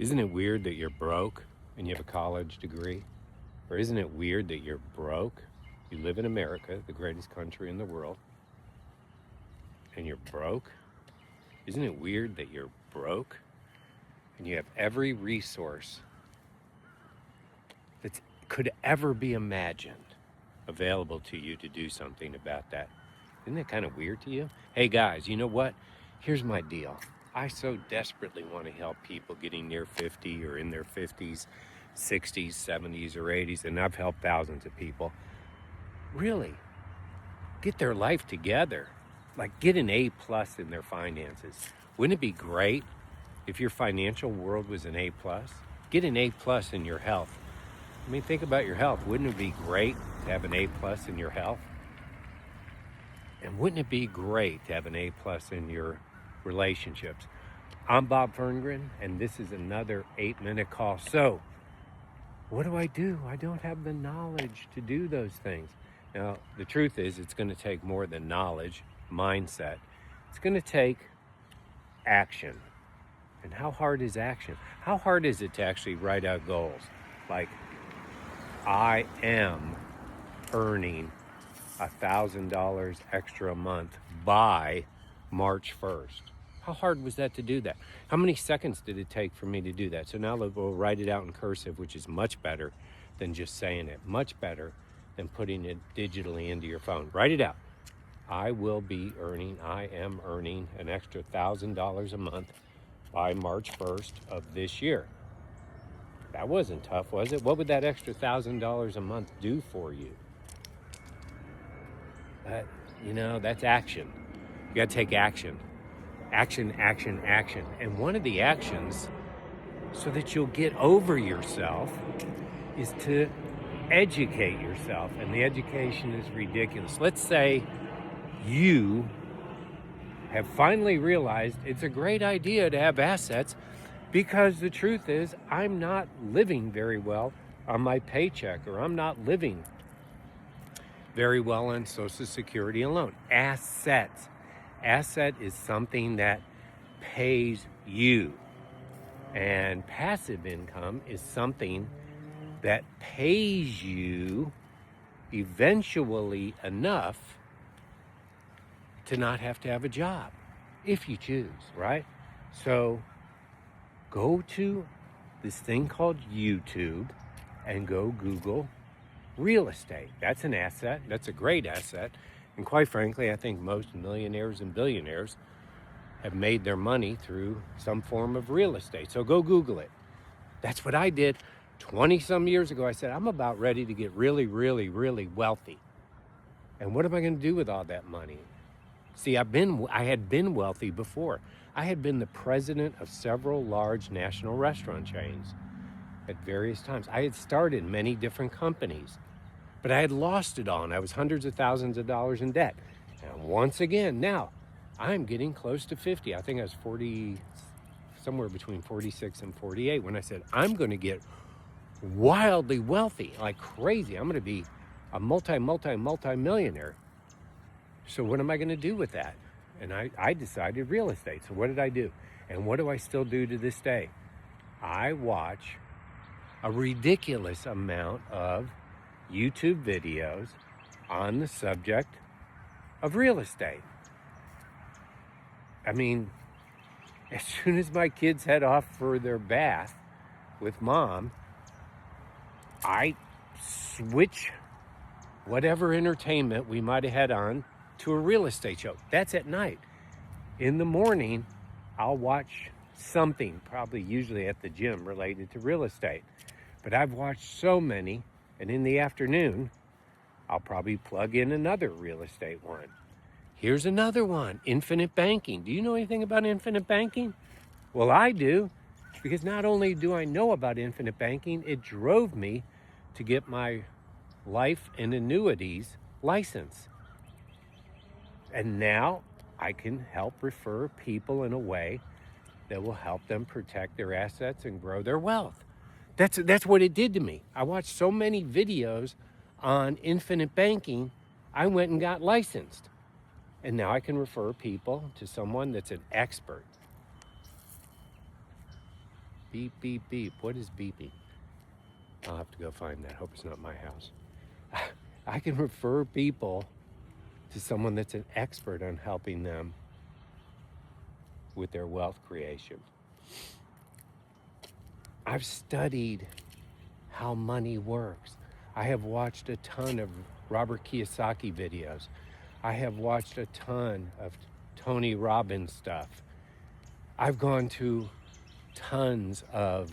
Isn't it weird that you're broke and you have a college degree? Or isn't it weird that you're broke? You live in America, the greatest country in the world, and you're broke? Isn't it weird that you're broke and you have every resource that could ever be imagined available to you to do something about that? Isn't that kind of weird to you? Hey guys, you know what? Here's my deal. I so desperately want to help people getting near 50 or in their 50s, 60s, 70s, or 80s, and I've helped thousands of people. Really, get their life together. Like, get an A+ in their finances. Wouldn't it be great if your financial world was an A+? Get an A+ in your health. I mean, think about your health. Wouldn't it be great to have an A+ in your health? And wouldn't it be great to have an A+ in your relationships? I'm Bob Ferngren, and this is another 8-minute call. So, what do? I don't have the knowledge to do those things. Now, the truth is, it's going to take more than knowledge, mindset. It's going to take action. And how hard is action? How hard is it to actually write out goals? Like, I am earning $1,000 extra a month by March 1st. How hard was that to do that? How many seconds did it take for me to do that? So now we'll write it out in cursive, which is much better than just saying it. Much better than putting it digitally into your phone. Write it out. I am earning an extra $1,000 a month by March 1st of this year. That wasn't tough, was it? What would that extra $1,000 a month do for you? But, that's action. You got to take action. Action, action, action. And one of the actions, so that you'll get over yourself, is to educate yourself. And the education is ridiculous. Let's say you have finally realized it's a great idea to have assets, because the truth is, I'm not living very well on my paycheck, or I'm not living very well on Social Security alone. Assets. Asset is something that pays you. And passive income is something that pays you eventually enough to not have to have a job, if you choose, right? So go to this thing called YouTube and go Google real estate. That's an asset. That's a great asset. And quite frankly, I think most millionaires and billionaires have made their money through some form of real estate. So go Google it. That's what I did 20 some years ago. I said, I'm about ready to get really, really, really wealthy. And what am I going to do with all that money? See, I had been wealthy before. I had been the president of several large national restaurant chains at various times. I had started many different companies, but I had lost it all, and I was hundreds of thousands of dollars in debt. And once again, now I'm getting close to 50. I think I was 40, somewhere between 46 and 48 when I said, I'm going to get wildly wealthy, like crazy. I'm going to be a multi-millionaire. So what am I going to do with that? And I decided real estate. So what did I do? And what do I still do to this day? I watch a ridiculous amount of YouTube videos on the subject of real estate. I mean, as soon as my kids head off for their bath with mom, I switch whatever entertainment we might have had on to a real estate show. That's at night. In the morning, I'll watch something, probably usually at the gym, related to real estate. But I've watched so many, and in the afternoon, I'll probably plug in another real estate one. Here's another one, infinite banking. Do you know anything about infinite banking? Well, I do, because not only do I know about infinite banking, it drove me to get my life and annuities license. And now I can help refer people in a way that will help them protect their assets and grow their wealth. That's what it did to me. I watched so many videos on infinite banking, I went and got licensed. And now I can refer people to someone that's an expert. Beep, beep, beep. What is beeping? I'll have to go find that. Hope it's not my house. I can refer people to someone that's an expert on helping them with their wealth creation. I've studied how money works. I have watched a ton of Robert Kiyosaki videos. I have watched a ton of Tony Robbins stuff. I've gone to tons of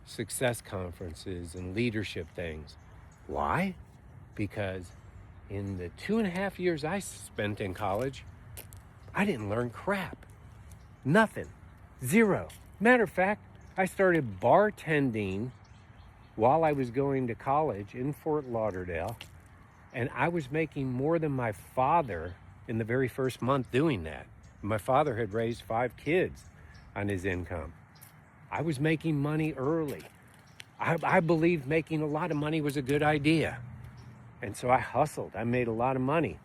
success conferences and leadership things. Why? Because in the 2.5 years I spent in college, I didn't learn crap. Nothing. Zero. Matter of fact, I started bartending while I was going to college in Fort Lauderdale, and I was making more than my father in the very first month doing that. My father had raised 5 kids on his income. I was making money early. I believed making a lot of money was a good idea. And so I hustled. I made a lot of money.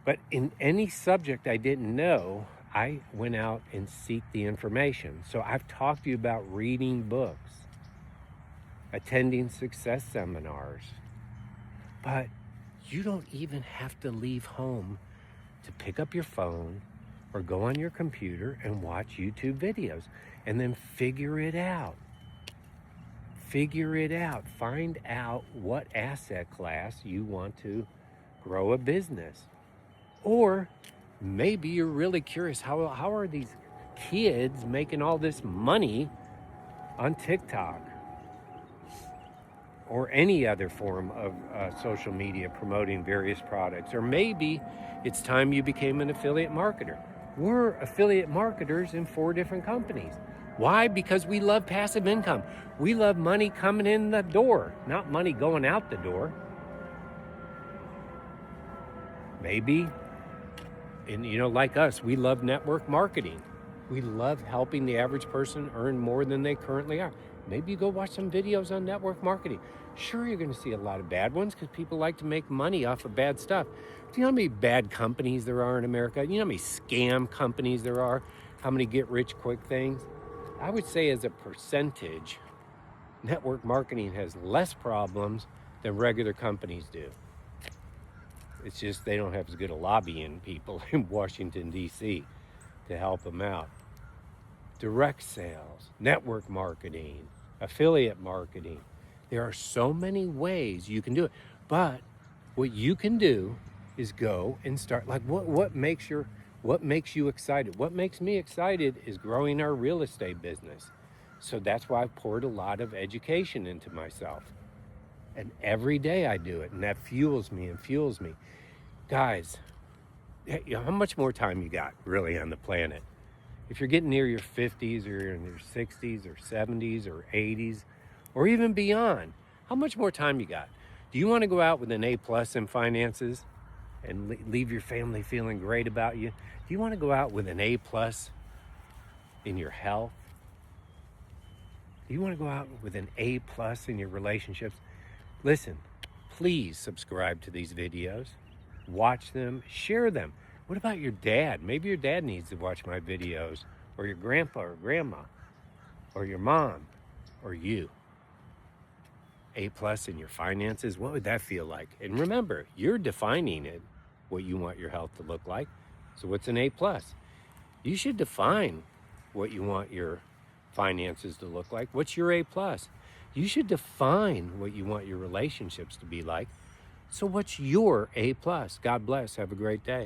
But in any subject I didn't know, I went out and seeked the information. So I've talked to you about reading books, attending success seminars. But you don't even have to leave home to pick up your phone or go on your computer and watch YouTube videos and then figure it out. Figure it out. Find out what asset class you want to grow a business. Or maybe you're really curious, how are these kids making all this money on TikTok or any other form of social media promoting various products? Or maybe it's time you became an affiliate marketer. We're affiliate marketers in 4 different companies. Why? Because we love passive income. We love money coming in the door, not money going out the door. Maybe, and like us, we love network marketing. We love helping the average person earn more than they currently are. Maybe you go watch some videos on network marketing. Sure, you're going to see a lot of bad ones because people like to make money off of bad stuff. Do you know how many bad companies there are in America? You know how many scam companies there are? How many get-rich-quick things? I would say as a percentage, network marketing has less problems than regular companies do. It's just they don't have as good a lobbying people in Washington, D.C. to help them out. Direct sales, network marketing, affiliate marketing. There are so many ways you can do it. But what you can do is go and start. Like what makes you excited? What makes me excited is growing our real estate business. So that's why I've poured a lot of education into myself. And every day I do it, and that fuels me. Guys, how much more time you got really on the planet? If you're getting near your 50s or you're in your 60s or 70s or 80s or even beyond, how much more time you got? Do you want to go out with an A+ in finances and leave your family feeling great about you? Do you want to go out with an A+ in your health? Do you want to go out with an A+ in your relationships? Listen, please subscribe to these videos. Watch them, share them. What about your dad? Maybe your dad needs to watch my videos, or your grandpa or grandma, or your mom, or you. A+ in your finances, what would that feel like? And remember, you're defining it, what you want your health to look like. So what's an A+? You should define what you want your finances to look like. What's your A+? You should define what you want your relationships to be like. So what's your A+? God bless. Have a great day.